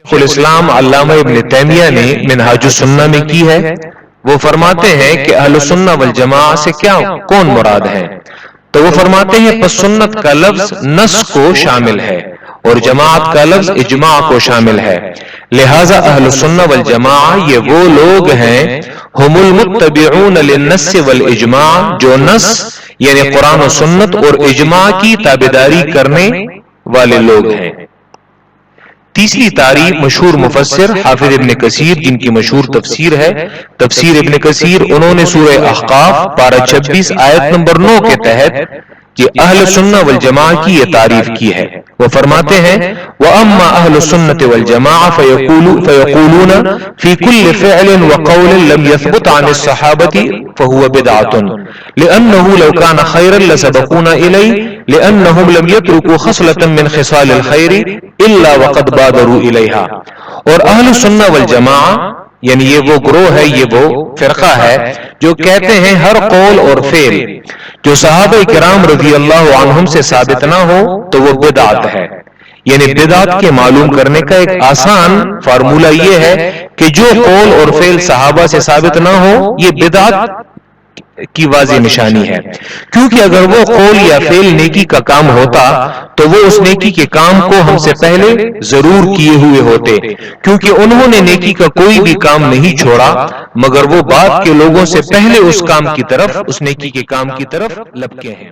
شیخ الاسلام علامہ ابن تیمیہ نے منہاج السنہ میں کی ہے. وہ فرماتے ہیں کہ اہل السنہ والجماعہ سے کون مراد ہے؟ تو وہ فرماتے ہیں پس سنت کا لفظ نص کو شامل ہے اور جماعت کا لفظ اجماع کو شامل ہے. لہذا اہل السنہ والجماعہ یہ وہ لوگ ہیں ہم المتبعون للنص والاجماع جو نص یعنی قرآن و سنت اور اجماع کی تابعداری کرنے والے لوگ ہیں. تیسری تعریف مشہور مفسر حافظ ابن کثیر جن کی مشہور تفسیر ہے تفسیر ابن کثیر، انہوں نے سورہ احقاف پارہ 26 آیت نمبر 9 کے تحت یہ اہل سنہ والجماعہ کی یہ تعریف کی ہے. وہ فرماتے ہیں وَأَمَّا أَهْلُ السُّنَّةِ وَالْجَمَاعَةِ فَيَقُولُونَ فِي كُلِّ فِعْلٍ وَقَوْلٍ لَمْ يَثْبُتْ عَنِ الصَّحَابَةِ فَهُوَ بِدْعَةٌ لِأَنَّهُ لَوْ كَانَ خَيْرًا لَسَبَقُونَا إِلَيْهِ لِأَنَّهُمْ لَمْ يَتْرُكُوا خَصْلَةً مِنْ خِصَالِ الْخَيْرِ إِلَّا وَقَدْ بَادَرُوا إِلَيْهَا. اور اہل سنہ والجماعہ یعنی یہ وہ گروہ ہے، یہ وہ فرقہ ہے جو کہتے ہیں ہر قول اور فعل جو صحابہ کرام رضی اللہ عنہم سے ثابت نہ ہو تو وہ بدعت ہے. یعنی بدعت کے معلوم کرنے کا ایک آسان فارمولہ یہ ہے کہ جو قول اور فعل صحابہ سے ثابت نہ ہو یہ بدعت کی واضح نشانی ہے. کیونکہ اگر وہ قول یا فعل نیکی کا کام ہوتا تو وہ اس نیکی کے کام کو ہم سے پہلے ضرور کیے ہوئے ہوتے، کیونکہ انہوں نے نیکی کا کوئی بھی کام نہیں چھوڑا مگر وہ بعد کے لوگوں سے پہلے اس کام کی طرف، اس نیکی کے کام کی طرف لپکے ہیں.